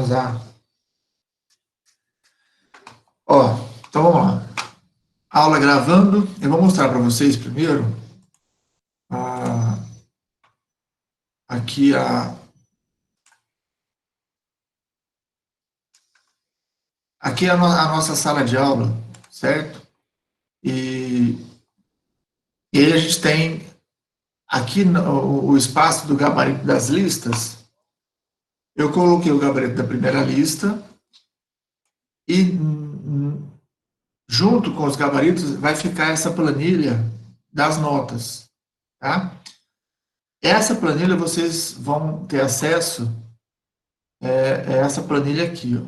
usar. Ó, então vamos lá. Aula gravando. Eu vou mostrar para vocês primeiro aqui aqui é a nossa sala de aula, certo? E aí a gente tem aqui o espaço do gabarito das listas. Eu coloquei o gabarito da primeira lista e junto com os gabaritos vai ficar essa planilha das notas, tá? Essa planilha vocês vão ter acesso é essa planilha aqui, ó.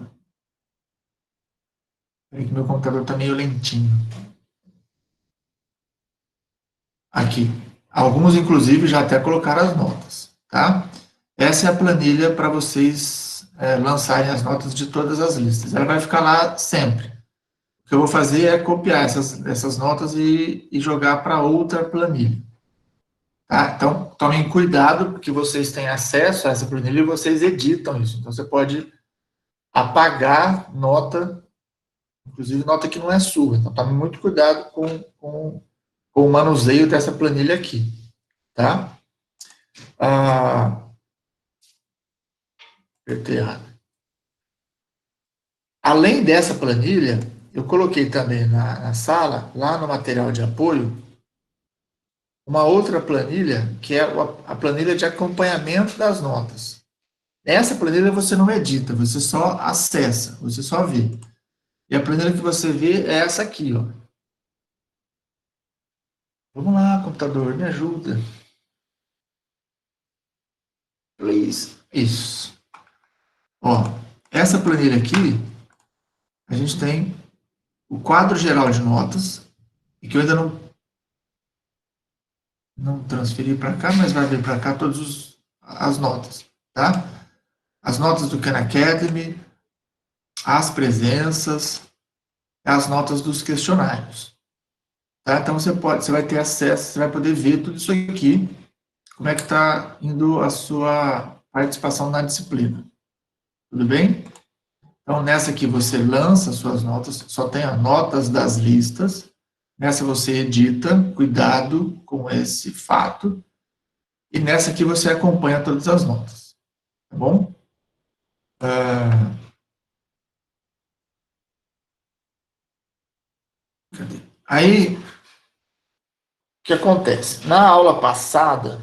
Peraí que meu computador está meio lentinho. Aqui. Alguns, inclusive, já até colocaram as notas, tá? Essa é a planilha para vocês lançarem as notas de todas as listas. Ela vai ficar lá sempre. O que eu vou fazer é copiar essas notas e jogar para outra planilha. Tá? Então, tomem cuidado, porque vocês têm acesso a essa planilha e vocês editam isso. Então, você pode apagar nota, inclusive nota que não é sua. Então, tome muito cuidado com o manuseio dessa planilha aqui. Tá? Além dessa planilha, eu coloquei também na sala, lá no material de apoio, uma outra planilha, que é a planilha de acompanhamento das notas. Essa planilha você não edita, você só acessa, você só vê. E a planilha que você vê é essa aqui, ó. Vamos lá, computador, me ajuda. Please. Isso. Ó, essa planilha aqui, a gente tem o quadro geral de notas, e que eu ainda não transferi para cá, mas vai vir para cá todas as notas, tá? As notas do Khan Academy, as presenças, as notas dos questionários. Tá? Então você vai ter acesso, você vai poder ver tudo isso aqui, como é que está indo a sua participação na disciplina. Tudo bem? Então, nessa aqui você lança suas notas, só tem as notas das listas. Nessa você edita, cuidado com esse fato. E nessa aqui você acompanha todas as notas. Tá bom? Aí, o que acontece? Na aula passada,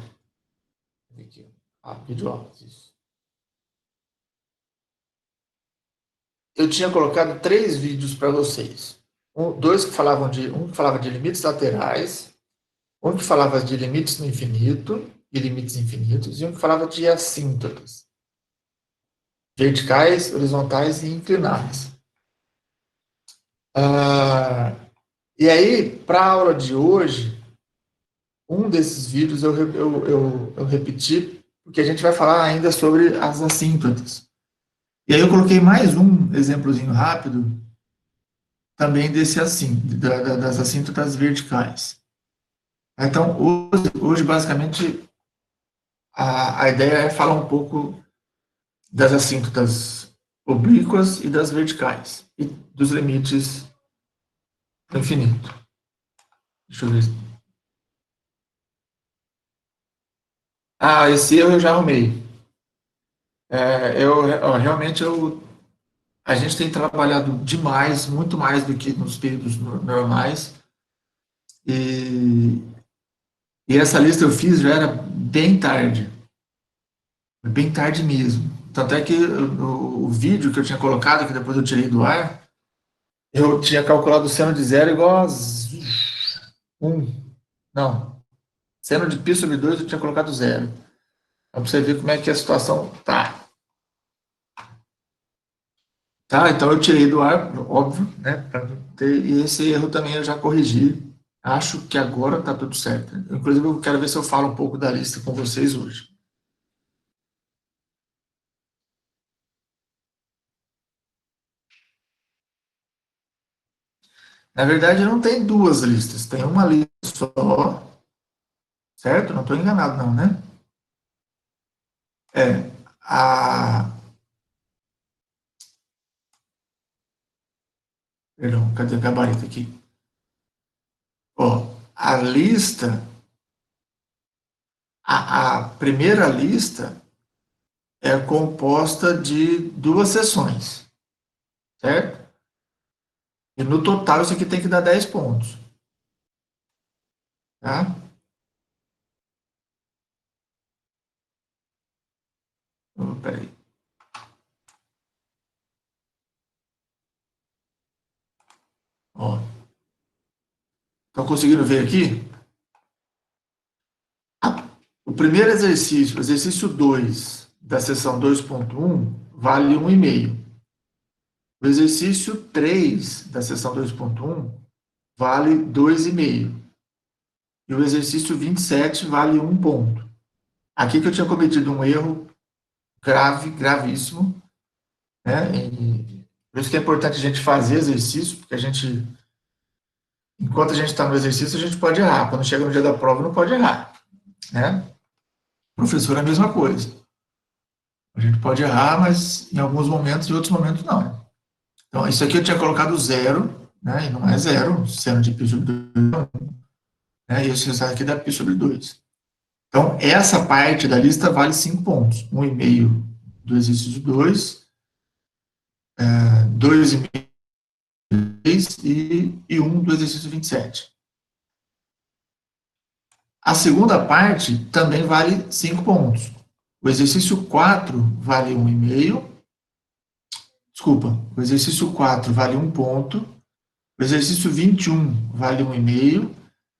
eu tinha colocado 3 vídeos para vocês. Um que falava de limites laterais, um que falava de limites no infinito e limites infinitos, e um que falava de assíntotas, verticais, horizontais e inclinadas. E aí, para a aula de hoje, um desses vídeos eu repeti, porque a gente vai falar ainda sobre as assíntotas. E aí eu coloquei mais um exemplozinho rápido, também das assíntotas verticais. Então, hoje basicamente, a ideia é falar um pouco das assíntotas oblíquas e das verticais, e dos limites do infinito. Deixa eu ver. Esse erro eu já arrumei. Realmente a gente tem trabalhado demais, muito mais do que nos períodos normais, e essa lista eu fiz já era bem tarde mesmo. Tanto é que o vídeo que eu tinha colocado, que depois eu tirei do ar, eu tinha calculado o seno de zero igual a 1. Não, seno de π sobre 2 eu tinha colocado zero. Então, para você ver como é que a situação tá. Tá, então eu tirei do ar, óbvio, né? E esse erro também eu já corrigi. Acho que agora está tudo certo. Inclusive, eu quero ver se eu falo um pouco da lista com vocês hoje. Na verdade, não tem 2 listas, tem uma lista só, certo? Não estou enganado, não, né? A Perdão, cadê o gabarito aqui? Ó, a lista, a primeira lista é composta de duas seções, certo? E no total isso aqui tem que dar 10 pontos, tá? Peraí. Ó, estão conseguindo ver aqui? O primeiro exercício, o exercício 2 da seção 2.1, vale 1,5. O exercício 3 da seção 2.1 vale 2,5. E o exercício 27 vale 1 ponto. Aqui que eu tinha cometido um erro grave, gravíssimo, né? E por isso que é importante a gente fazer exercício, porque a gente, enquanto a gente está no exercício, a gente pode errar. Quando chega no dia da prova, não pode errar, né? Professor é a mesma coisa. A gente pode errar, mas em alguns momentos, em outros momentos não. Então, isso aqui eu tinha colocado zero, né? E não é zero, seno de π sobre 2, né? E esse resultado aqui dá π sobre 2. Então, essa parte da lista vale 5 pontos. 1,5 do exercício 2, 2,5 e 1 do exercício 27. A segunda parte também vale 5 pontos. O exercício 4 vale 1,5. Desculpa, o exercício 4 vale 1 ponto. O exercício 21 vale 1,5.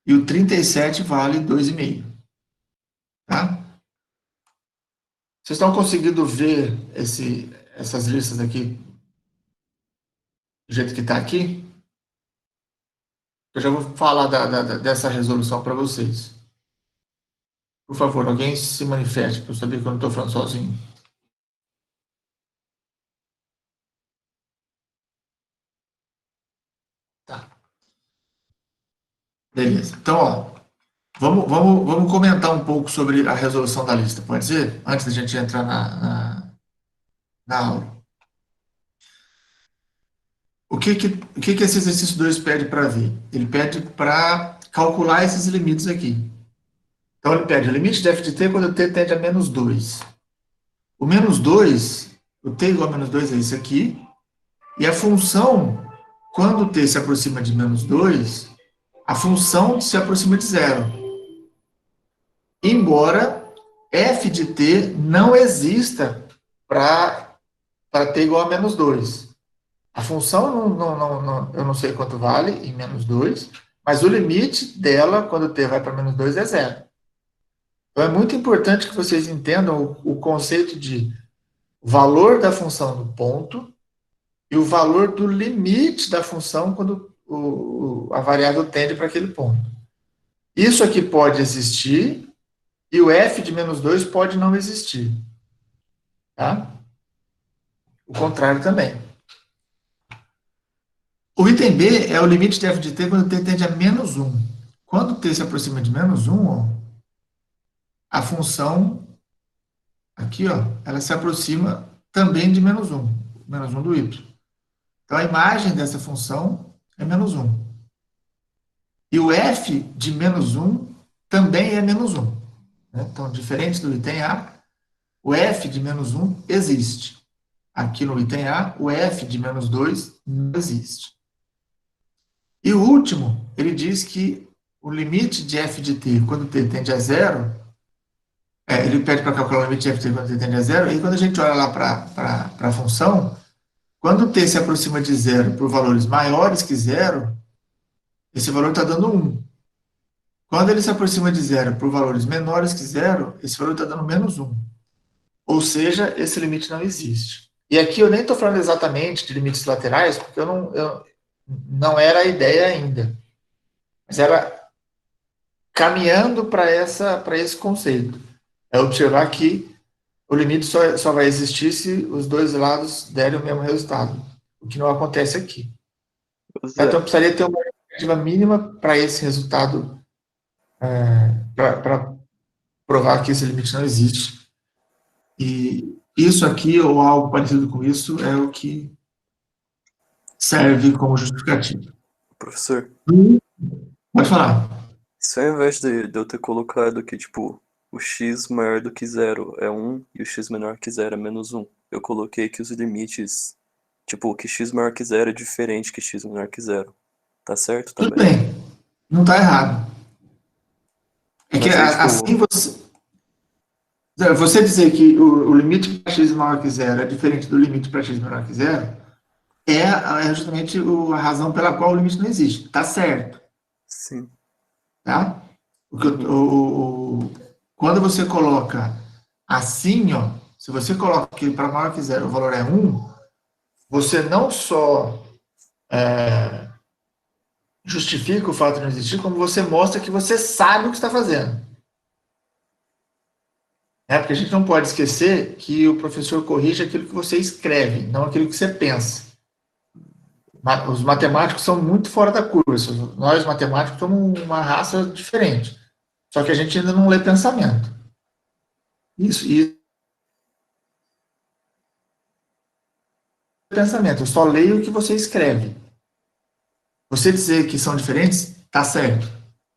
E o 37 vale 2,5. Tá? Vocês estão conseguindo ver essas listas aqui do jeito que está aqui? Eu já vou falar dessa resolução para vocês. Por favor, alguém se manifeste para eu saber que eu não estou falando sozinho. Tá. Beleza. Então, ó, vamos comentar um pouco sobre a resolução da lista, pode ser? Antes da gente entrar na aula. O que esse exercício 2 pede para ver? Ele pede para calcular esses limites aqui. Então, ele pede o limite de f de t quando t tende a menos 2. O menos 2, o t igual a menos 2 é isso aqui, e a função, quando t se aproxima de menos 2, a função se aproxima de zero. Embora f de t não exista para t igual a menos 2. A função eu não sei quanto vale em menos 2, mas o limite dela, quando t vai para menos 2, é zero. Então, é muito importante que vocês entendam o conceito de valor da função no ponto e o valor do limite da função quando a variável tende para aquele ponto. Isso aqui pode existir e o f de menos 2 pode não existir. Tá? O contrário também. O item B é o limite de f de t quando t tende a menos 1. Quando t se aproxima de menos 1, ó, a função aqui, ó, ela se aproxima também de menos 1 do y. Então, a imagem dessa função é menos 1. E o f de menos 1 também é menos 1. Né? Então, diferente do item A, o f de menos 1 existe. Aqui no item A, o f de menos 2 não existe. E o último, ele diz que o limite de f de t, quando t tende a zero, ele pede para calcular o limite de f de t quando t tende a zero, e quando a gente olha lá para a função, quando t se aproxima de zero por valores maiores que zero, esse valor está dando 1. Quando ele se aproxima de zero por valores menores que zero, esse valor está dando menos 1. Ou seja, esse limite não existe. E aqui eu nem estou falando exatamente de limites laterais, porque eu não era a ideia ainda. Mas era caminhando para esse conceito. É observar que o limite só vai existir se os dois lados derem o mesmo resultado, o que não acontece aqui. Então, eu precisaria ter uma expectativa mínima para esse resultado, para provar que esse limite não existe. E isso aqui, ou algo parecido com isso, é o que serve como justificativa. Professor, Pode falar. se ao invés de eu ter colocado que, tipo, o x maior do que zero é 1 e o x menor que zero é menos 1, eu coloquei que os limites, tipo, que x maior que zero é diferente que x menor que zero. Tá certo Tudo também? bem, não está errado. É que Mas aí, assim tipo, você dizer que o limite para x maior que zero é diferente do limite para x menor que zero é justamente a razão pela qual o limite não existe. Está certo, sim. tá? Uhum. Quando você coloca assim, ó, se você coloca que para maior que zero o valor é 1, você não só justifica o fato de não existir, como você mostra que você sabe o que está fazendo. Porque a gente não pode esquecer que o professor corrige aquilo que você escreve, não aquilo que você pensa. Os matemáticos são muito fora da curva. Nós, matemáticos, somos uma raça diferente. Só que a gente ainda não lê pensamento. Isso é pensamento. Eu só leio o que você escreve. Você dizer que são diferentes, tá certo.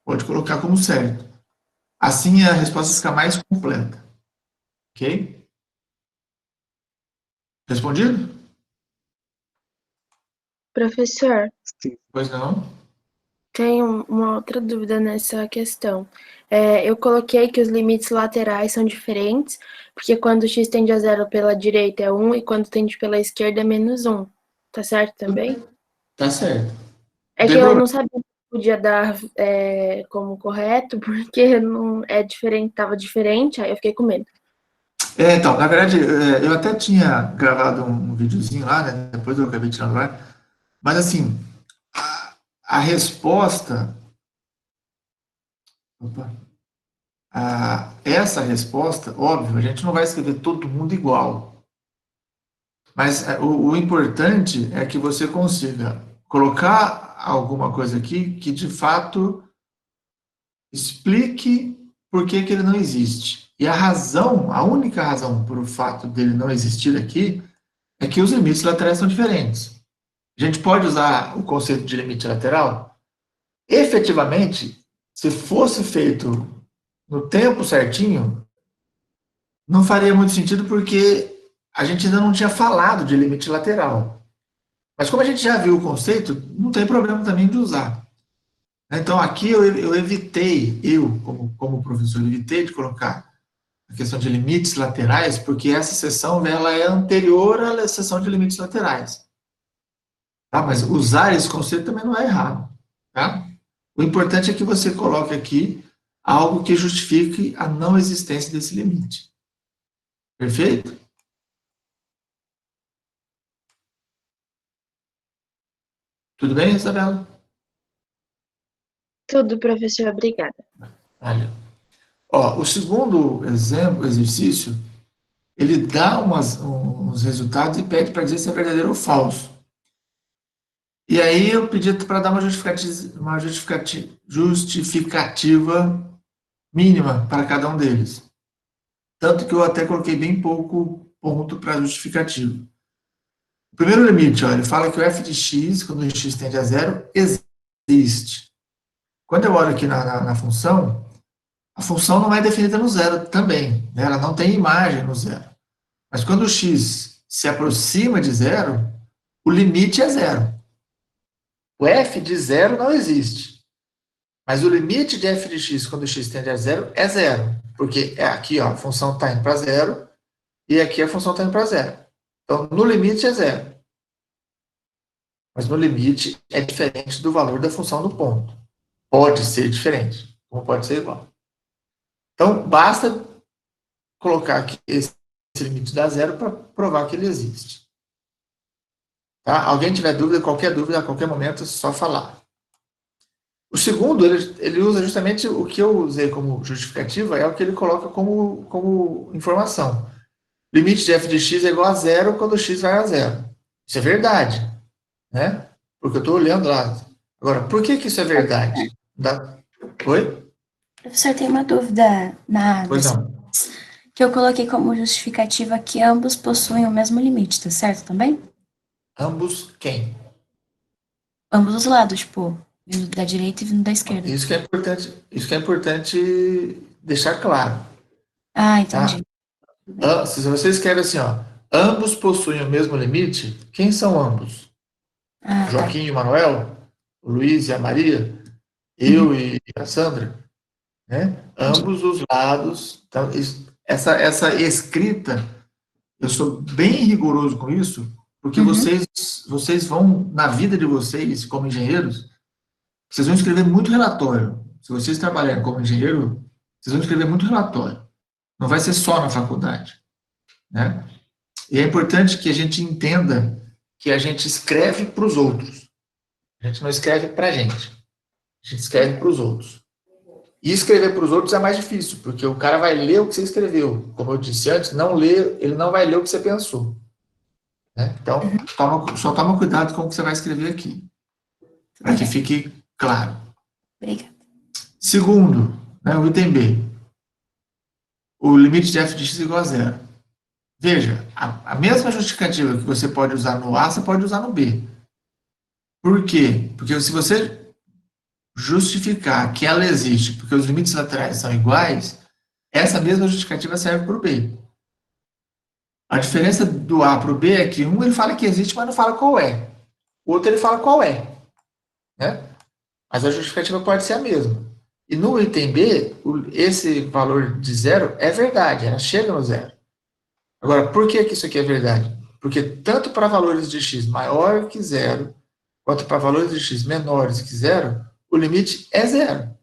Pode colocar como certo. Assim a resposta fica mais completa. Ok? Respondido? Professor, Sim. Pois não? tenho uma outra dúvida nessa questão. Eu coloquei que os limites laterais são diferentes, porque quando x tende a zero pela direita é 1 e quando tende pela esquerda é menos 1. Tá certo também? Tá certo. Não É tem que eu problema. não sabia se podia dar como correto, porque não é diferente, tava diferente, aí eu fiquei com medo. Então, na verdade, eu até tinha gravado um videozinho lá, né? Depois eu acabei tirando lá. Mas assim, a resposta. Opa, essa resposta, óbvio, a gente não vai escrever todo mundo igual. Mas o importante é que você consiga colocar alguma coisa aqui que de fato explique por que ele não existe. E a razão, a única razão por o fato dele não existir aqui é que os limites laterais são diferentes. A gente pode usar o conceito de limite lateral? Efetivamente, se fosse feito no tempo certinho, não faria muito sentido porque a gente ainda não tinha falado de limite lateral. Mas como a gente já viu o conceito, não tem problema também de usar. Então aqui eu evitei, como professor, evitei de colocar a questão de limites laterais, porque essa seção ela é anterior à seção de limites laterais. Tá? Mas usar esse conceito também não é errado. Tá? O importante é que você coloque aqui algo que justifique a não existência desse limite. Perfeito? Tudo bem, Isabela? Tudo, professor, obrigada. Olha. Ó, o segundo exercício, ele dá uns resultados e pede para dizer se é verdadeiro ou falso. E aí eu pedi para dar uma justificativa mínima para cada um deles. Tanto que eu até coloquei bem pouco ponto para justificativa. O primeiro limite, ó, ele fala que o f de x, quando x tende a zero, existe. Quando eu olho aqui na função, a função não é definida no zero também, né? Ela não tem imagem no zero. Mas quando o x se aproxima de zero, o limite é zero. O f de zero não existe. Mas o limite de f de x quando x tende a zero é zero. Porque aqui ó, a função está indo para zero e aqui a função está indo para zero. Então, no limite é zero. Mas no limite é diferente do valor da função do ponto. Pode ser diferente, como pode ser igual. Então, basta colocar aqui esse limite dá zero para provar que ele existe. Tá? Alguém tiver dúvida, qualquer dúvida, a qualquer momento, é só falar. O segundo, ele usa justamente o que eu usei como justificativa, é o que ele coloca como informação. Limite de f de x é igual a zero quando x vai a zero. Isso é verdade, né? Porque eu estou olhando lá. Agora, por que isso é verdade? Oi? Professor, tem uma dúvida Pois não. que eu coloquei como justificativa que ambos possuem o mesmo limite, tá certo também? Ambos quem? ambos os lados, tipo, vindo da direita e vindo da esquerda. Isso que é importante deixar claro, Ah, tá? entendi. Se vocês querem assim, ó, ambos possuem o mesmo limite, quem são ambos? Ah, tá. Joaquim e o Manuel? O Luiz e a Maria? Eu e a Sandra? Né? Ambos os lados. Então, essa escrita, eu sou bem rigoroso com isso, porque Uhum. vocês vão, na vida de vocês, como engenheiros, vocês vão escrever muito relatório. Se vocês trabalharem como engenheiro, vocês vão escrever muito relatório. Não vai ser só na faculdade, né? E é importante que a gente entenda que a gente escreve para os outros. A gente não escreve para a gente. A gente escreve para os outros. E escrever para os outros é mais difícil, porque o cara vai ler o que você escreveu. Como eu disse antes, ele não vai ler o que você pensou. Né? Então, só toma cuidado com o que você vai escrever aqui, para que fique claro. Obrigada. Segundo, né, o item B. O limite de f de x igual a zero. Veja, a mesma justificativa que você pode usar no A, você pode usar no B. Por quê? Porque se você justificar que ela existe porque os limites laterais são iguais, essa mesma justificativa serve para o B. A diferença do A para o B é que um ele fala que existe, mas não fala qual é. O outro ele fala qual é. Né? Mas a justificativa pode ser a mesma. E no item B, esse valor de zero é verdade, ela chega no zero. Agora, por que isso aqui é verdade? Porque tanto para valores de x maior que zero, quanto para valores de x menores que zero, o limite é zero.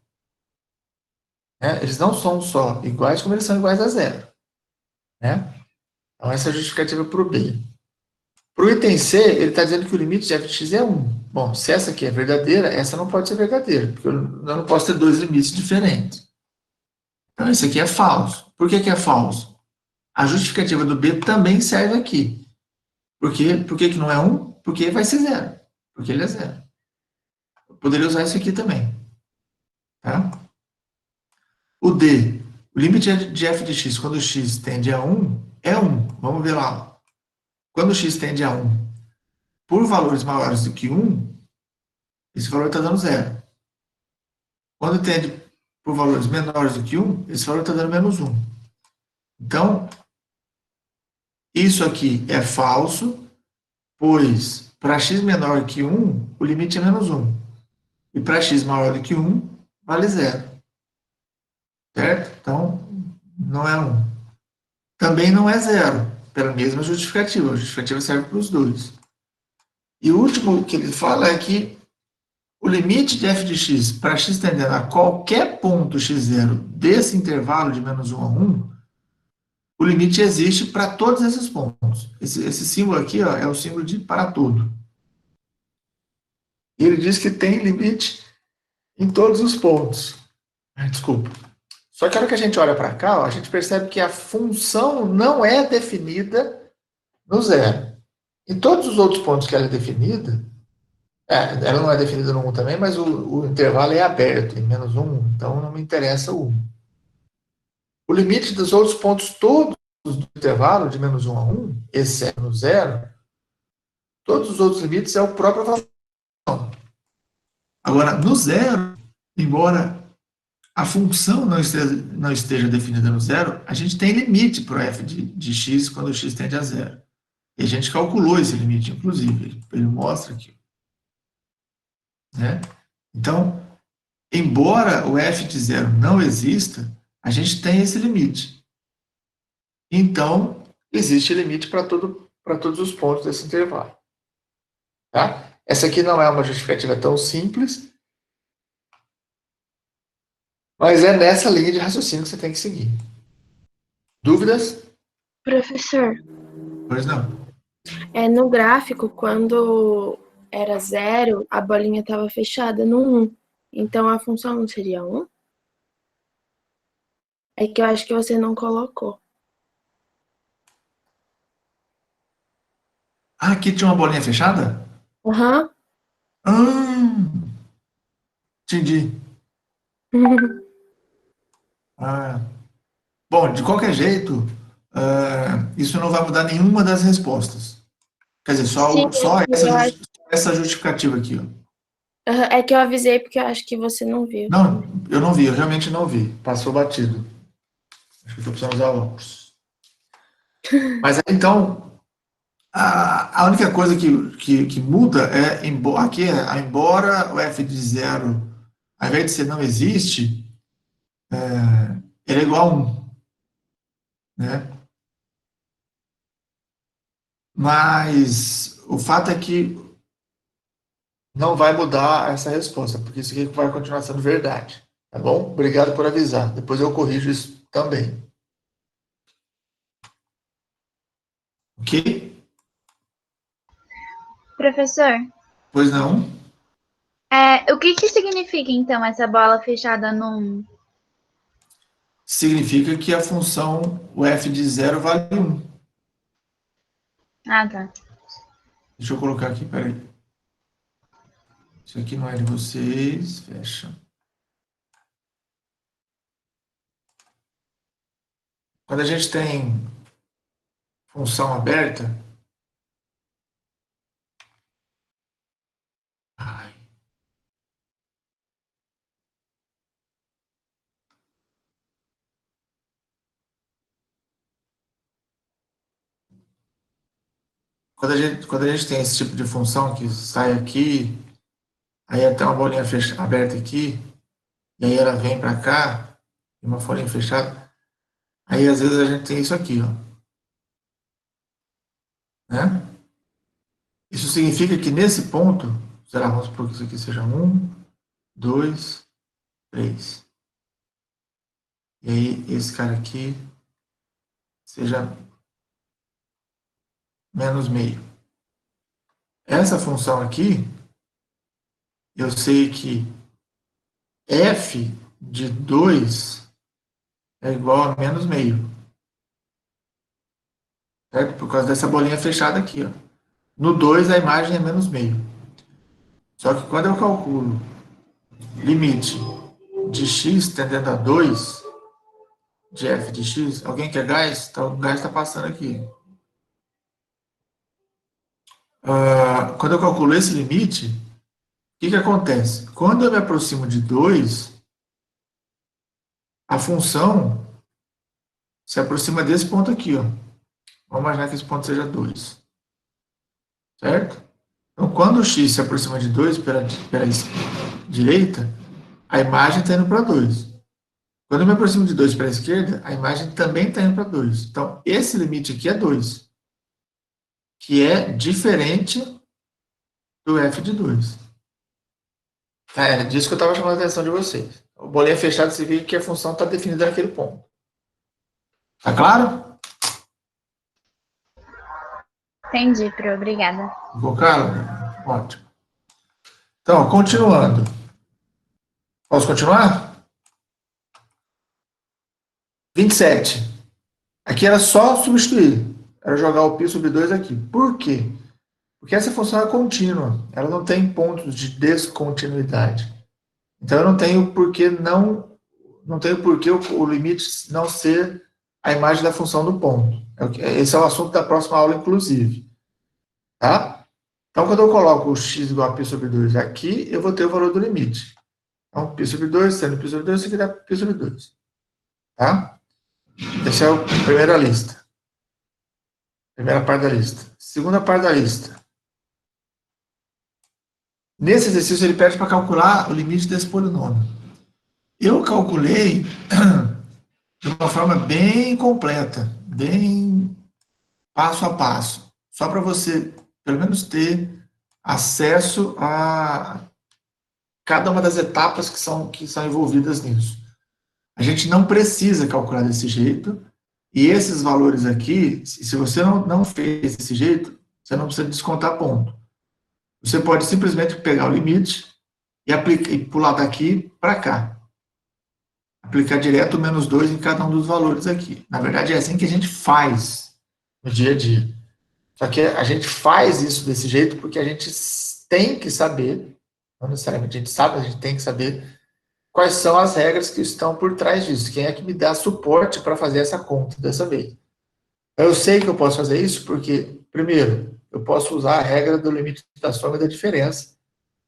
Né? Eles não são só iguais, como eles são iguais a zero. Né? Então, essa é a justificativa para o B. Para o item C, ele está dizendo que o limite de f de x é 1. Bom, se essa aqui é verdadeira, essa não pode ser verdadeira, porque eu não posso ter dois limites diferentes. Então, esse aqui é falso. Por que é falso? A justificativa do B também serve aqui. Por que não é 1? Porque vai ser zero. Porque ele é zero. Eu poderia usar isso aqui também. Tá? O D. O limite de f de x quando x tende a 1 é 1. Vamos ver lá. Quando x tende a 1 por valores maiores do que 1, esse valor está dando zero. Quando tende por valores menores do que 1, esse valor está dando menos 1. Então, isso aqui é falso, pois para x menor que 1, o limite é menos 1. E para x maior do que 1, vale zero. Certo? Então, não é 1. Também não é zero, pela mesma justificativa. A justificativa serve para os dois. E o último que ele fala é que o limite de f de x para x tendendo a qualquer ponto x0 desse intervalo de menos 1 a 1, o limite existe para todos esses pontos. Esse símbolo aqui, ó, é o símbolo de para todo. E ele diz que tem limite em todos os pontos. Desculpa. Só que a hora que a gente olha para cá, ó, a gente percebe que a função não é definida no zero. Em todos os outros pontos que ela é definida, ela não é definida no 1 também, mas o intervalo é aberto, em menos 1, então não me interessa o 1. O limite dos outros pontos todos do intervalo, de menos 1 a 1, exceto no 0, todos os outros limites é o próprio valor. Agora, no 0, embora a função não esteja definida no 0, a gente tem limite para o f de x quando x tende a 0. E a gente calculou esse limite, inclusive, ele mostra aqui. Né? Então, embora o f de 0 não exista, a gente tem esse limite. Então, existe limite para todos os pontos desse intervalo. Tá? Essa aqui não é uma justificativa tão simples, mas é nessa linha de raciocínio que você tem que seguir. Dúvidas? Professor, Pois não. no gráfico, quando era 0, a bolinha estava fechada no 1. Então, a função não seria 1? É que eu acho que você não colocou. Ah, aqui tinha uma bolinha fechada? Aham. Entendi. Bom, de qualquer jeito, isso não vai mudar nenhuma das respostas. Quer dizer, só Sim, eu acho. essa justificativa aqui. Ó. É que eu avisei porque eu acho que você não viu. Não, eu não vi, eu realmente não vi. Passou batido. Acho que eu tô precisando usar óculos. Mas aí, então, a única coisa que muda é, aqui é, embora o f de zero, ao invés de ser não existe, ele é igual a 1, né? Mas o fato é que não vai mudar essa resposta, porque isso aqui vai continuar sendo verdade, tá bom? Obrigado por avisar. Depois eu corrijo isso também. Ok? Professor, Pois não? o que significa, então, essa bola fechada no 1? Significa que a função, o f de zero vale 1. Ah, tá. Deixa eu colocar aqui, peraí. Isso aqui não é de vocês, fecha. Quando a gente tem função aberta, ai, quando a gente tem esse tipo de função que sai aqui, aí até uma bolinha aberta aqui, e aí ela vem para cá, e uma folhinha fechada, aí às vezes a gente tem isso aqui, ó, né? Isso significa que nesse ponto, será, vamos supor que isso aqui seja 1, 2, 3. E aí esse cara aqui seja menos meio. Essa função aqui, eu sei que f de 2 é igual a menos meio. Certo? Por causa dessa bolinha fechada aqui, ó. No 2 a imagem é menos meio. Só que quando eu calculo limite de x tendendo a 2, de f de x, alguém quer gás? Então, o gás está passando aqui. Quando eu calculo esse limite, o que acontece? Quando eu me aproximo de 2, a função se aproxima desse ponto aqui, ó. Vamos imaginar que esse ponto seja 2. Certo? Então, quando o x se aproxima de 2 pela direita, a imagem está indo para 2. Quando eu me aproximo de 2 para a esquerda, a imagem também está indo para 2. Então, esse limite aqui é 2, que é diferente do f de 2. Era disso que eu estava chamando a atenção de vocês. O bolinha fechada significa que a função está definida naquele ponto. Tá claro? Entendi, Pro. Obrigada. Ficou claro? Ótimo. Então, continuando. Posso continuar? 27. Aqui era só substituir. Era jogar o π sobre 2 aqui. Por quê? Porque essa função é contínua. Ela não tem pontos de descontinuidade. Então, eu não tenho por que o limite não ser a imagem da função do ponto. Esse é o assunto da próxima aula, inclusive. Tá? Então, quando eu coloco o x igual a π sobre 2 aqui, eu vou ter o valor do limite. Então, π sobre 2, sendo π sobre 2, isso aqui dá π sobre 2. Tá? Essa é a primeira lista. Primeira parte da lista. Segunda parte da lista. Nesse exercício, ele pede para calcular o limite desse polinômio. Eu calculei de uma forma bem completa, bem passo a passo, só para você, pelo menos, ter acesso a cada uma das etapas que são envolvidas nisso. A gente não precisa calcular desse jeito, e esses valores aqui, se você não fez desse jeito, você não precisa descontar ponto. Você pode simplesmente pegar o limite e pular daqui para cá. Aplicar direto o menos 2 em cada um dos valores aqui. Na verdade, é assim que a gente faz no dia a dia. Só que a gente faz isso desse jeito porque a gente tem que saber, não necessariamente a gente sabe, a gente tem que saber quais são as regras que estão por trás disso. Quem é que me dá suporte para fazer essa conta dessa vez? Eu sei que eu posso fazer isso porque, primeiro, eu posso usar a regra do limite da soma e da diferença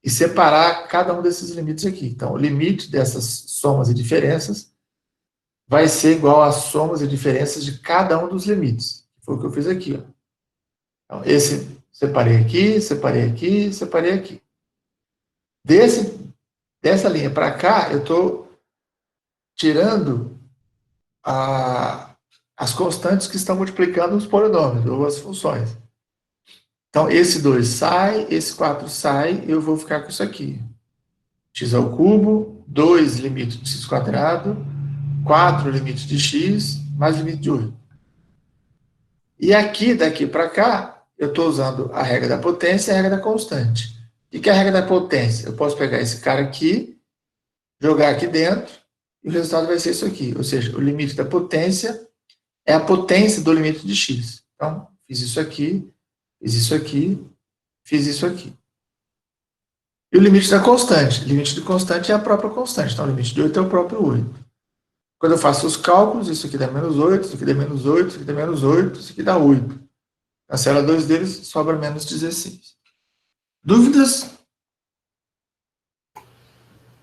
e separar cada um desses limites aqui. Então, o limite dessas somas e diferenças vai ser igual às somas e diferenças de cada um dos limites. Foi o que eu fiz aqui. Ó. Então, esse separei aqui, separei aqui, separei aqui. Dessa linha para cá, eu estou tirando as constantes que estão multiplicando os polinômios, ou as funções. Então, esse 2 sai, esse 4 sai, eu vou ficar com isso aqui. X ao cubo, 2 limite de x quadrado, 4 limite de x, mais limite de 8. E aqui, daqui para cá, eu estou usando a regra da potência e a regra da constante. O que é a regra da potência? Eu posso pegar esse cara aqui, jogar aqui dentro, e o resultado vai ser isso aqui. Ou seja, o limite da potência é a potência do limite de x. Então, fiz isso aqui, fiz isso aqui, fiz isso aqui. E o limite da constante? O limite de constante é a própria constante. Então, o limite de 8 é o próprio 8. Quando eu faço os cálculos, isso aqui dá menos 8, isso aqui dá menos 8, isso aqui dá menos 8, isso aqui dá 8. Cancela 2 deles, sobra menos 16. Dúvidas?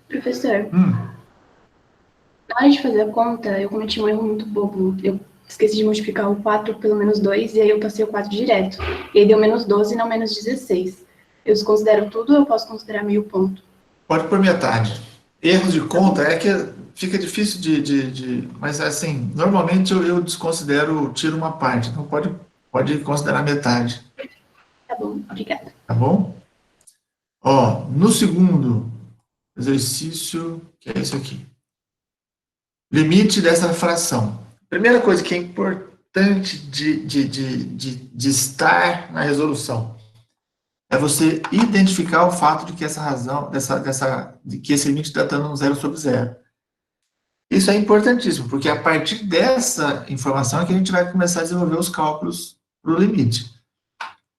Professor, na hora de fazer a conta, eu cometi um erro muito bobo. Eu esqueci de multiplicar o 4 pelo menos 2, e aí eu passei o 4 direto. E aí deu menos 12 e não menos 16. Eu desconsidero tudo ou eu posso considerar meio ponto? Pode por metade. Erros de conta é que fica difícil mas assim, normalmente eu desconsidero, tiro uma parte, então pode considerar metade. Tá bom, obrigada. Tá bom? Ó, no segundo exercício, que é isso aqui. Limite dessa fração. Primeira coisa que é importante de estar na resolução é você identificar o fato de que essa razão, de que esse limite está dando um 0 sobre 0. Isso é importantíssimo, porque a partir dessa informação é que a gente vai começar a desenvolver os cálculos para o limite.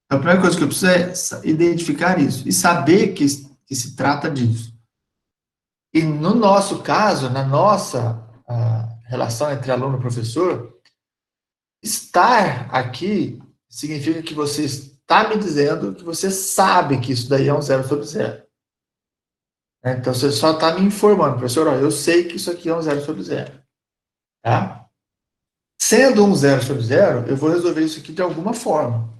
Então, a primeira coisa que eu preciso é identificar isso e saber que se trata disso. E no nosso caso, na nossa relação entre aluno e professor, estar aqui significa que você está me dizendo que você sabe que isso daí é um 0 sobre 0. Então, você só está me informando, professor, ó, eu sei que isso aqui é um 0 sobre 0. Tá? Sendo um 0 sobre 0, eu vou resolver isso aqui de alguma forma.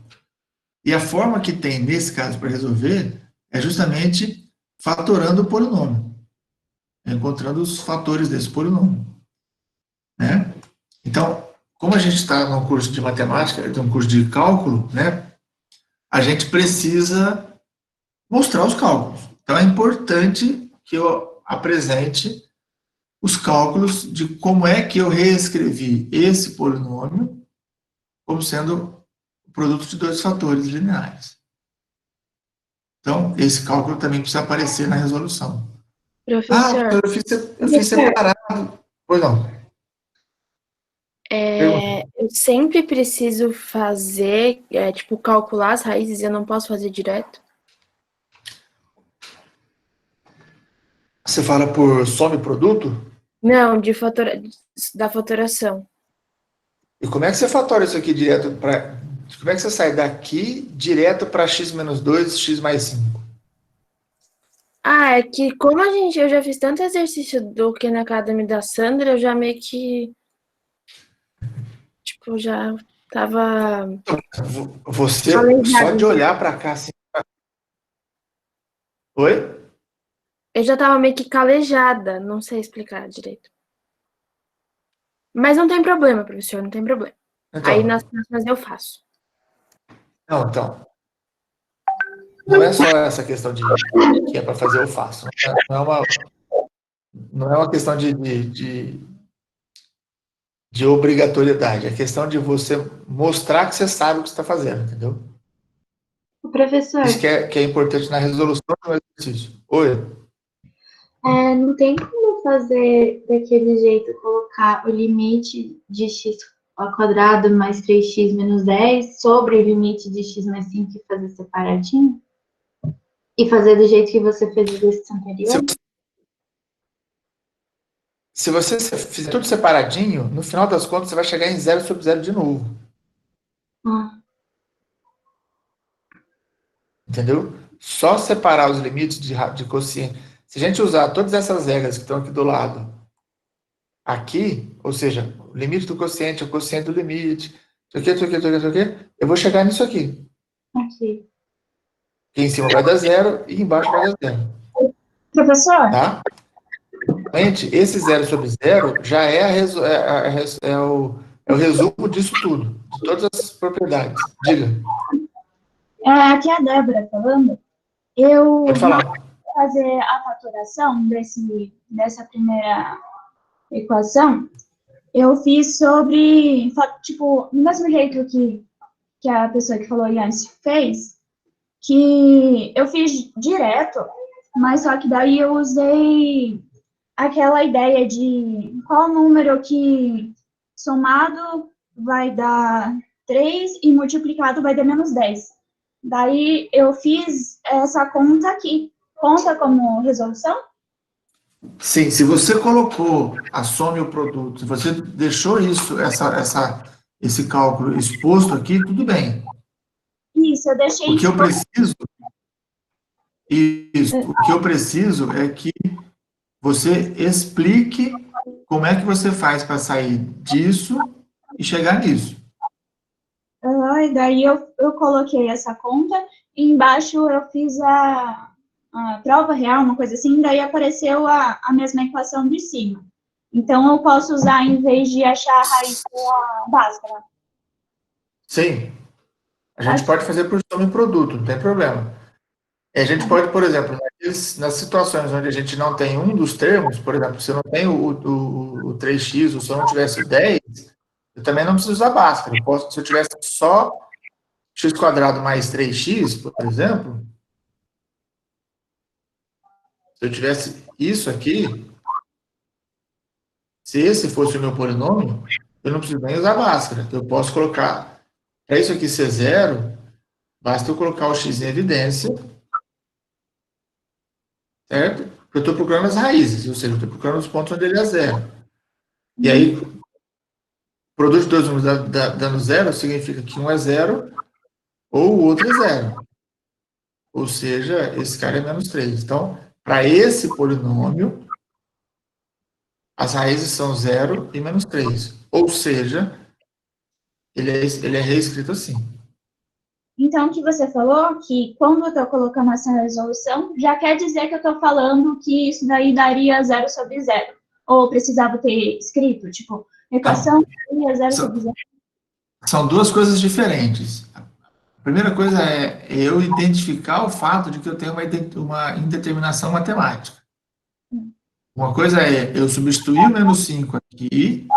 E a forma que tem, nesse caso, para resolver, é justamente fatorando o polinômio. Encontrando os fatores desse polinômio. Né? Então, como a gente está num curso de matemática, num curso de cálculo, né, a gente precisa mostrar os cálculos. Então, é importante que eu apresente os cálculos de como é que eu reescrevi esse polinômio como sendo o produto de dois fatores lineares. Então, esse cálculo também precisa aparecer na resolução. Professor, Eu fiz separado. Pois não. Eu sempre preciso fazer, tipo, calcular as raízes, eu não posso fazer direto? Você fala por soma e produto? Não, da fatoração. E como é que você fatora isso aqui direto para... Como é que você sai daqui direto para x menos 2, x mais 5? Ah, é que como eu já fiz tanto exercício do que na Academy da Sandra, eu já meio que, tipo, já tava... Você, só de olhar para cá assim... Oi? Eu já tava meio que calejada, não sei explicar direito. Mas não tem problema, professor, não tem problema. Então, Aí nas próximas eu faço. Não, então. Não é só essa questão de que é para fazer eu faço. Não é uma questão de obrigatoriedade. É questão de você mostrar que você sabe o que você está fazendo, entendeu? O professor, Isso que é importante na resolução do exercício. Oi? não tem como fazer daquele jeito, colocar o limite de x ao quadrado mais 3x menos 10 sobre o limite de x mais 5 e fazer separadinho? E fazer do jeito que você fez o exercício anterior? Se você fizer tudo separadinho, no final das contas você vai chegar em 0 sobre 0 de novo. Ah, Entendeu? só separar os limites de quociente. Se a gente usar todas essas regras que estão aqui do lado, aqui, ou seja, o limite do quociente, o quociente do limite, isso aqui, eu vou chegar nisso aqui. Aqui. Aqui em cima vai dar 0 e embaixo vai dar 0. Professor? Tá? Gente, esse 0 sobre 0 já é o resumo disso tudo, de todas as propriedades. Diga. Aqui é a Débora falando. Eu Pode falar. vou fazer a faturação dessa primeira equação. Eu fiz sobre, tipo, do mesmo jeito que a pessoa que falou antes fez, que eu fiz direto, mas só que daí eu usei aquela ideia de qual número que somado vai dar 3 e multiplicado vai dar menos 10. Daí eu fiz essa conta aqui. Conta como resolução? Sim, se você colocou a soma e o produto, se você deixou isso, esse cálculo exposto aqui, tudo bem. Isso, eu deixei O que eu preciso é que você explique como é que você faz para sair disso e chegar nisso. E daí eu coloquei essa conta, e embaixo eu fiz a prova real, uma coisa assim, daí apareceu a mesma equação de cima. Então, eu posso usar, em vez de achar a raiz da Bhaskara. Sim. A gente pode fazer por soma e produto, não tem problema. A gente pode, por exemplo, nas situações onde a gente não tem um dos termos, por exemplo, se eu não tenho o 3x, ou se eu não tivesse o 10, eu também não preciso usar Bhaskara. Se eu tivesse só x² mais 3x, por exemplo, se eu tivesse isso aqui, se esse fosse o meu polinômio, eu não preciso nem usar Bhaskara. Eu posso colocar, para isso aqui ser 0, basta eu colocar o x em evidência, certo? Eu estou procurando as raízes, ou seja, eu estou procurando os pontos onde ele é 0. E aí, produto de dois números dando 0 significa que um é 0 ou o outro é 0. Ou seja, esse cara é menos 3. Então, para esse polinômio, as raízes são 0 e menos 3. Ou seja, ele é reescrito assim. Então, o que você falou, que quando eu estou colocando essa resolução, já quer dizer que eu estou falando que isso daí daria 0 sobre 0. Ou precisava ter escrito, tipo, equação daria 0 sobre 0. São duas coisas diferentes. A primeira coisa é eu identificar o fato de que eu tenho uma indeterminação matemática. Uma coisa é eu substituir o menos 5 aqui,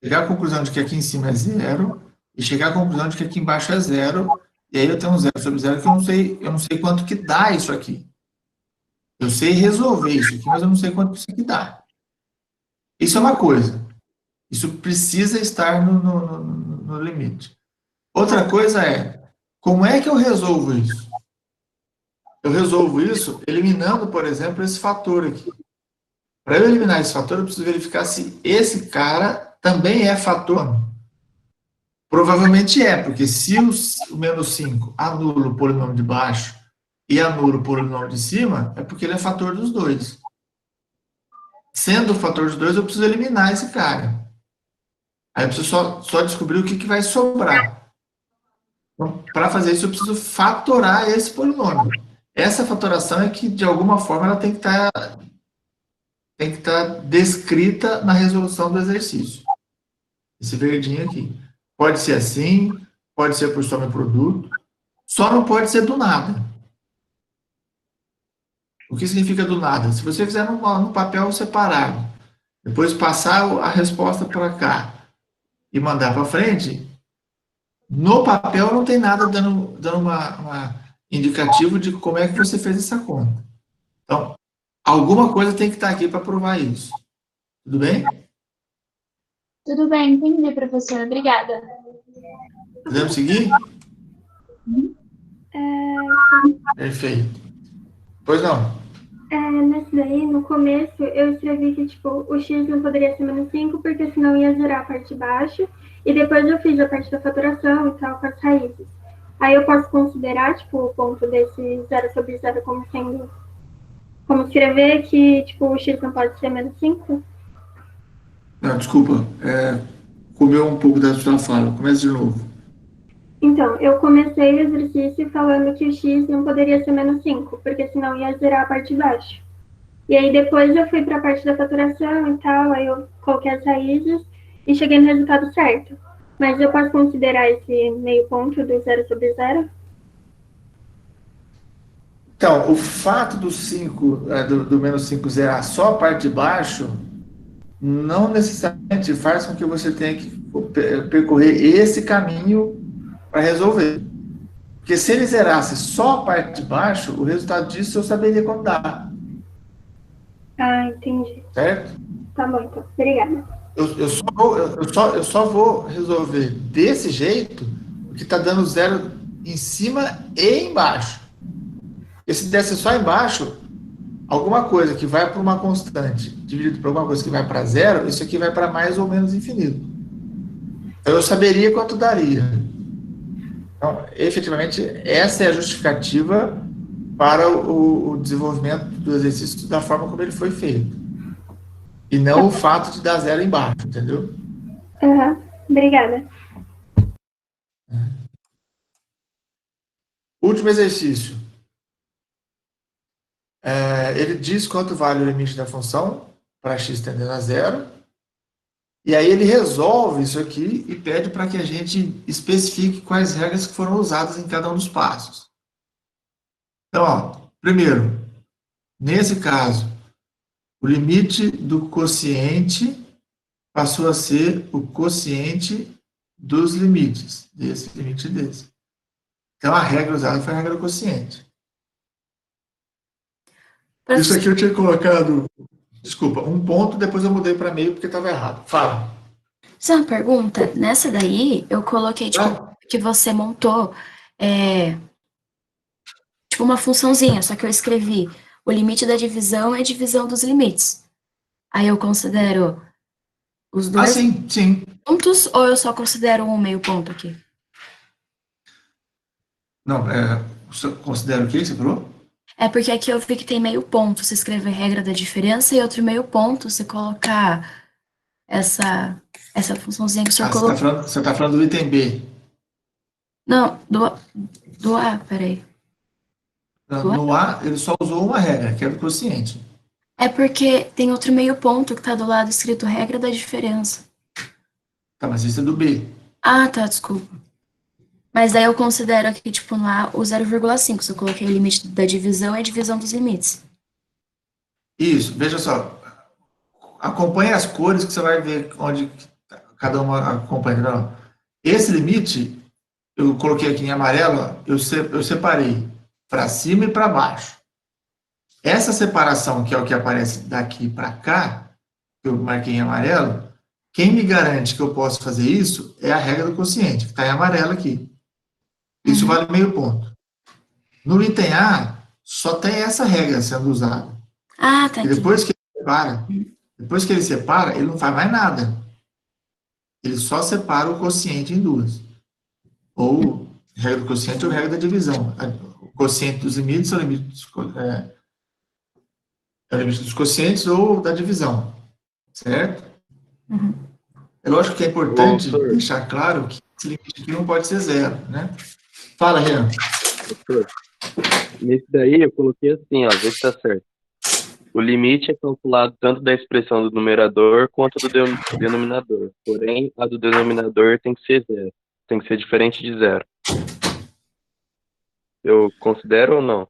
chegar à conclusão de que aqui em cima é 0, e chegar à conclusão de que aqui embaixo é 0, e aí eu tenho um 0 sobre 0 que eu não sei quanto que dá isso aqui. Eu sei resolver isso aqui, mas eu não sei quanto isso aqui dá. Isso é uma coisa. Isso precisa estar no limite. Outra coisa é, como é que eu resolvo isso? Eu resolvo isso eliminando, por exemplo, esse fator aqui. Para eu eliminar esse fator, eu preciso verificar se esse cara também é fator. Provavelmente é, porque se o menos 5 anula o polinômio de baixo e anula o polinômio de cima, é porque ele é fator dos dois. Sendo o fator dos dois, eu preciso eliminar esse cara. Aí eu preciso só descobrir o que vai sobrar. Então, para fazer isso, eu preciso fatorar esse polinômio. Essa fatoração é que, de alguma forma, ela tem que estar descrita na resolução do exercício. Esse verdinho aqui. Pode ser assim, pode ser por soma e produto, só não pode ser do nada. O que significa do nada? Se você fizer no papel separado, depois passar a resposta para cá e mandar para frente, no papel não tem nada dando uma indicativo de como é que você fez essa conta. Então, alguma coisa tem que estar aqui para provar isso. Tudo bem? Tudo bem, entendi, professor. Obrigada. Podemos seguir? Perfeito. Pois não? Nesse daí, no começo, eu escrevi que, tipo, o x não poderia ser menos 5, porque senão ia zerar a parte de baixo, e depois eu fiz a parte da faturação e tal, com as raízes. Aí eu posso considerar, tipo, o ponto desse 0 sobre 0 como sendo... Como escrever que, tipo, o x não pode ser menos 5? Não, desculpa, comeu um pouco da sua fala. Começa de novo. Então, eu comecei o exercício falando que o x não poderia ser menos 5, porque senão ia zerar a parte de baixo. E aí depois eu fui para a parte da faturação e tal, aí eu coloquei as raízes e cheguei no resultado certo. Mas eu posso considerar esse meio ponto do 0 sobre 0? Então, o fato do 5, do menos 5 zerar só a parte de baixo, não necessariamente faz com que você tenha que percorrer esse caminho para resolver. Porque se ele zerasse só a parte de baixo, o resultado disso eu saberia quando dá. Ah, entendi. Certo? Tá bom, então. Obrigada. Eu só vou resolver desse jeito porque está dando zero em cima e embaixo. Porque se desse só embaixo, alguma coisa que vai para uma constante dividido por alguma coisa que vai para zero, isso aqui vai para mais ou menos infinito. Então eu saberia quanto daria. Então, efetivamente, essa é a justificativa para o desenvolvimento do exercício da forma como ele foi feito. E não o fato de dar zero embaixo, entendeu? Aham, obrigada. Último exercício. Ele diz quanto vale o limite da função para x tendendo a zero. E aí ele resolve isso aqui e pede para que a gente especifique quais regras que foram usadas em cada um dos passos. Então, ó, primeiro, nesse caso, o limite do quociente passou a ser o quociente dos limites, desse limite e desse. Então, a regra usada foi a regra do quociente. Isso aqui eu tinha colocado, desculpa, um ponto, depois eu mudei para meio porque estava errado. Fala. Só uma pergunta. Nessa daí, eu coloquei, tipo, que você montou, tipo, uma funçãozinha, só que eu escrevi o limite da divisão é a divisão dos limites. Aí eu considero os dois sim. pontos, ou eu só considero um meio ponto aqui? Não, considera o que você falou? É porque aqui eu vi que tem meio ponto, você escrever regra da diferença, e outro meio ponto, você colocar essa funçãozinha que o senhor colocou. Você está falando do item B. Não, do A, peraí. No A, ele só usou uma regra, que é do quociente. É porque tem outro meio ponto que está do lado escrito regra da diferença. Tá, mas isso é do B. Ah, tá, desculpa. Mas daí eu considero aqui, tipo, lá o 0,5. Se eu coloquei o limite da divisão, é a divisão dos limites. Isso, veja só. Acompanhe as cores que você vai ver onde cada uma acompanha. Não. Esse limite, eu coloquei aqui em amarelo, eu separei para cima e para baixo. Essa separação, que é o que aparece daqui para cá, que eu marquei em amarelo, quem me garante que eu posso fazer isso é a regra do quociente, que está em amarelo aqui. Isso vale meio ponto. No item A, só tem essa regra sendo usada. Ah, tá E aqui. depois que ele separa, ele não faz mais nada. Ele só separa o quociente em duas. Ou regra do quociente ou regra da divisão. O quociente dos limites é o limite dos quocientes ou da divisão. Certo? É lógico que é importante deixar claro que esse limite aqui não pode ser zero, né? Fala, Renan. Doutor, nesse daí eu coloquei assim, ó, vê se tá certo. O limite é calculado tanto da expressão do numerador quanto do denominador. Porém, a do denominador tem que ser zero. Tem que ser diferente de zero. Eu considero ou não?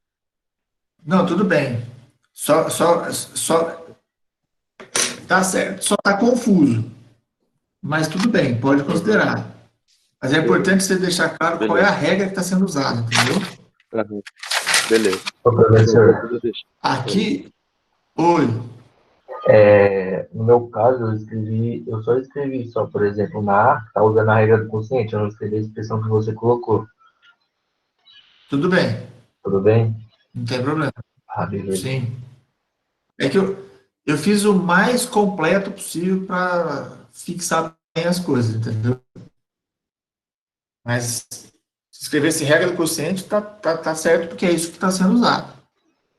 Não, tudo bem. Só tá certo. Só tá confuso. Mas tudo bem, pode considerar. Mas é importante você deixar claro qual é a regra que está sendo usada, entendeu? Aham. Beleza. Ô, professor, Aqui, oi. No meu caso, eu só escrevi só, por exemplo, na A, tá usando a regra do quociente, eu não escrevi a expressão que você colocou. Tudo bem. Tudo bem? Não tem problema. Ah, beleza. Sim. É que eu fiz o mais completo possível para fixar bem as coisas, entendeu? Mas, se Se escrevesse regra do quociente, tá certo, porque é isso que está sendo usado.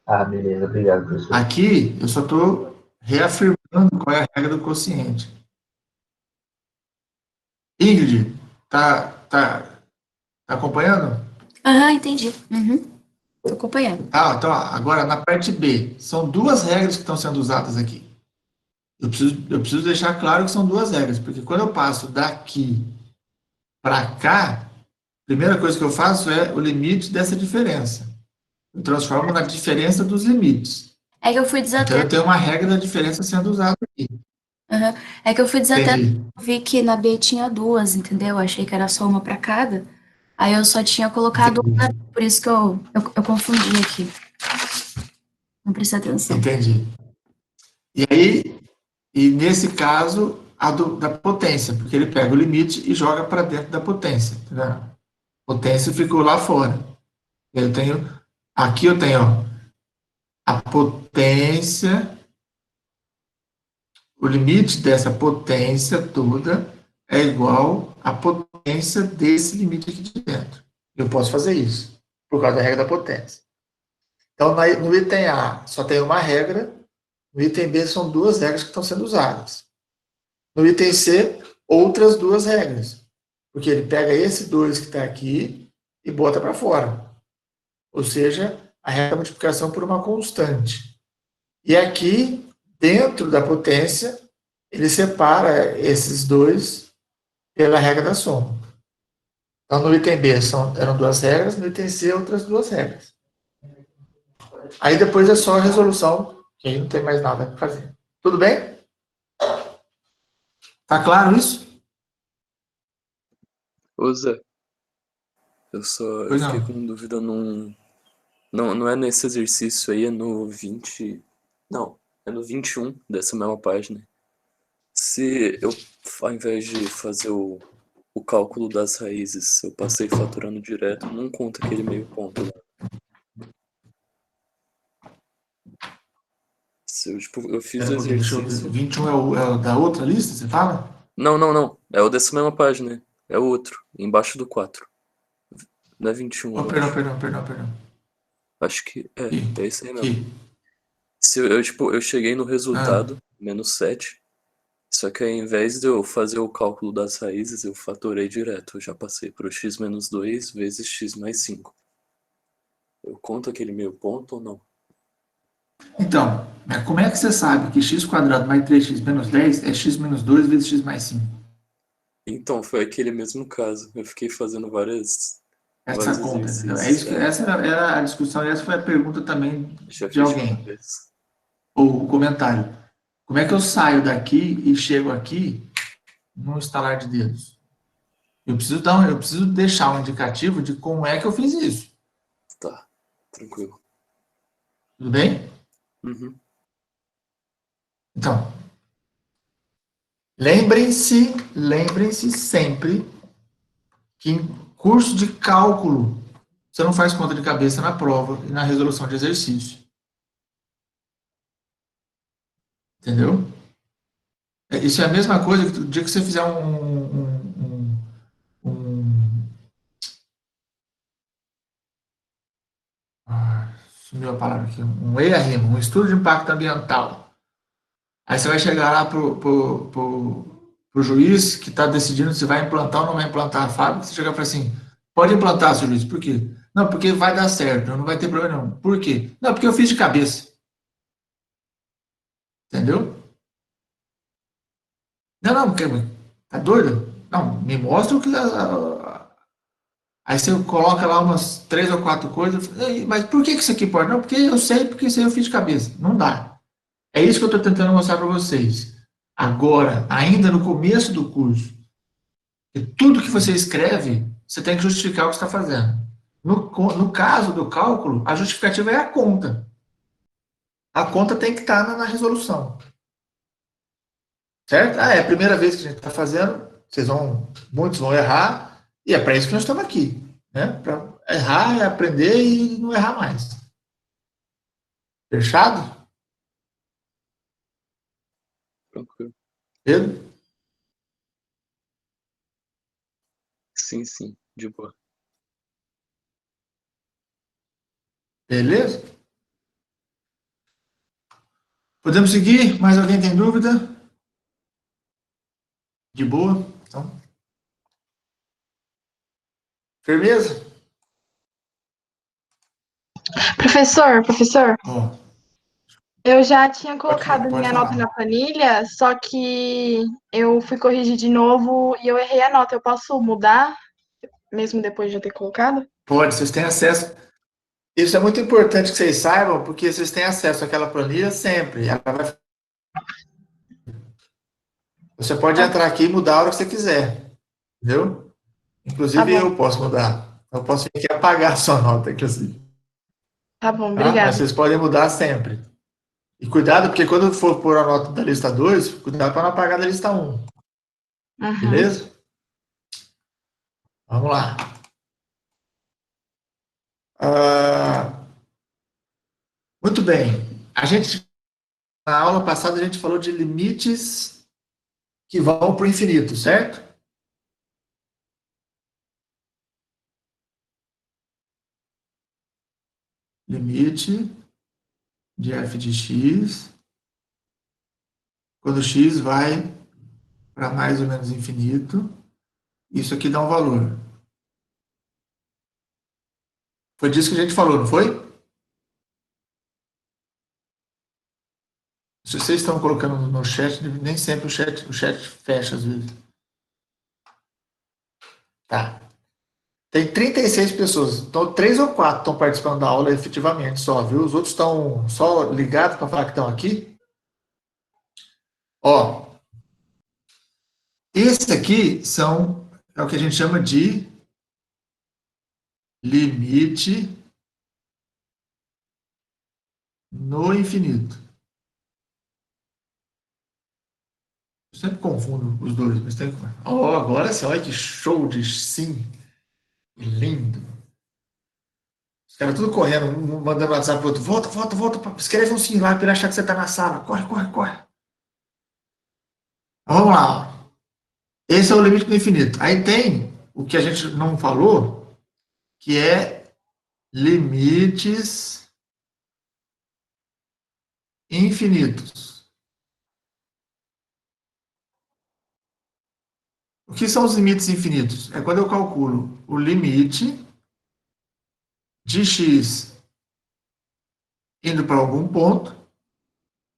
Ah, beleza, obrigado, professor. Aqui, eu só estou reafirmando qual é a regra do quociente. Ingrid, tá acompanhando? Aham, entendi. Tô acompanhando. Então, ó, agora na parte B, são duas regras que estão sendo usadas aqui. Eu preciso deixar claro que são duas regras, porque quando eu passo daqui para cá, a primeira coisa que eu faço é o limite dessa diferença. Eu transformo na diferença dos limites. É que eu fui Então, eu desatenta. tenho uma regra da diferença sendo usada aqui. Aham. É que eu fui desatenta. Entendi. Vi que na B tinha duas, entendeu? Achei que era só uma pra cada. Aí eu só tinha colocado uma, Entendi. por isso que eu confundi aqui. Não prestei atenção. Entendi. E aí, nesse caso, da potência, porque ele pega o limite e joga para dentro da potência. Entendeu? A potência ficou lá fora. Aqui eu tenho ó, a potência, o limite dessa potência toda é igual à potência desse limite aqui de dentro. Eu posso fazer isso, por causa da regra da potência. Então, no item A só tem uma regra, no item B são duas regras que estão sendo usadas. No item C, outras duas regras, porque ele pega esse 2 que está aqui e bota para fora. Ou seja, a regra da multiplicação por uma constante. E aqui, dentro da potência, ele separa esses dois pela regra da soma. Então, no item B eram duas regras, no item C, outras duas regras. Aí depois é só a resolução, que aí não tem mais nada para fazer. Tudo bem? Tá claro isso? Ô Zé, eu Pois fiquei não. com dúvida não é nesse exercício aí, é no 20. Não, é no 21 dessa mesma página. Se eu, ao invés de fazer o cálculo das raízes, eu passei fatorando direto, não conta aquele meio ponto lá. Se eu, tipo, eu fiz o Deixa eu ver. exercício. 21 é o da outra lista, você fala? Não. É o dessa mesma página. É o outro, embaixo do 4. Não é 21, Oh, eu perdão, acho. perdão. Acho que Aqui, é isso aí mesmo. aqui. Se eu cheguei no Ah, resultado, menos 7. Só que ao invés de eu fazer o cálculo das raízes, eu fatorei direto. Eu já passei para o x menos 2 vezes x mais 5. Eu conto aquele meio ponto ou não? então, como é que você sabe que x quadrado mais 3x menos 10 é x menos 2 vezes x mais 5? Então, foi aquele mesmo caso. Eu fiquei fazendo vários Essa conta, entendeu? É exercícios. isso que, essa era a discussão e essa foi a pergunta também Já de fiz de alguém, cabeça. ou o comentário. Como é que eu saio daqui e chego aqui num estalar de dedos? Eu preciso deixar um indicativo de como é que eu fiz isso. Tá, tranquilo. Tudo bem? Uhum. Então, lembrem-se sempre que em curso de cálculo você não faz conta de cabeça na prova e na resolução de exercício. Entendeu? Isso é a mesma coisa que o dia que você fizer sumiu a palavra aqui, um EARIM, um estudo de impacto ambiental. Aí você vai chegar lá pro juiz que está decidindo se vai implantar ou não vai implantar a fábrica, você chega e fala assim, pode implantar, seu juiz, por quê? Não, porque vai dar certo, não vai ter problema não. Por quê? Não, porque eu fiz de cabeça. Entendeu? Não, porque, tá doido? Não, me mostra o que... Aí você coloca lá umas 3 ou 4 coisas, mas por que isso aqui pode? Não, porque eu sei, porque isso aí eu fiz de cabeça. Não dá. É isso que eu estou tentando mostrar para vocês. Agora, ainda no começo do curso, tudo que você escreve, você tem que justificar o que está fazendo. No caso do cálculo, a justificativa é a conta. A conta tem que estar na resolução. Certo? É a primeira vez que a gente está fazendo, muitos vão errar, e é para isso que nós estamos aqui. Né? Para errar é aprender e não errar mais. Fechado? Tranquilo. Pedro? Sim, de boa. Beleza? Podemos seguir? Mais alguém tem dúvida? De boa? Então. Firmeza? Professor, Ó, eu já tinha pode colocado pode minha nota na falar. planilha, só que eu fui corrigir de novo e eu errei a nota. Eu posso mudar, mesmo depois de eu ter colocado? Pode, vocês têm acesso. Isso é muito importante que vocês saibam, porque vocês têm acesso àquela planilha sempre. Você pode Tá, entrar aqui e mudar a hora que você quiser. Entendeu? tá Inclusive bom, eu posso mudar. Eu posso vir aqui apagar a sua nota, inclusive. tá bom, Tá? Mas obrigada. vocês podem mudar sempre. E cuidado, porque quando for pôr a nota da lista 2, cuidado para não apagar da lista 1. Uhum. Beleza? Vamos lá. Muito bem. Na aula passada, a gente falou de limites que vão para o infinito, certo? Limite de f de x, quando x vai para mais ou menos infinito, isso aqui dá um valor. Foi disso que a gente falou, não foi? Se vocês estão colocando no chat, nem sempre o chat fecha às vezes. Tá. Tem 36 pessoas, então 3 ou 4 estão participando da aula efetivamente só, viu? Os outros estão só ligados para falar que estão aqui. Ó, esse aqui é o que a gente chama de limite no infinito. Eu sempre confundo os dois, mas tem que... Oh, agora sim, olha que show de sim. Lindo. Os caras tudo correndo, um mandando WhatsApp pro outro. Volta. Escreve um sim lá para ele achar que você está na sala. Corre. Vamos lá. Esse é o limite do infinito. Aí tem o que a gente não falou, que é limites infinitos. O que são os limites infinitos? É quando eu calculo o limite de x indo para algum ponto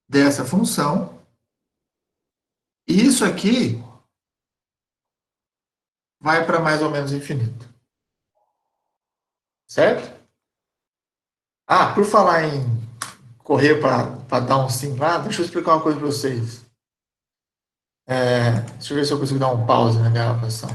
dessa função. E isso aqui vai para mais ou menos infinito. Certo? Ah, por falar em correr para dar um sim lá, deixa eu explicar uma coisa para vocês. Deixa eu ver se eu consigo dar um pause na gravação.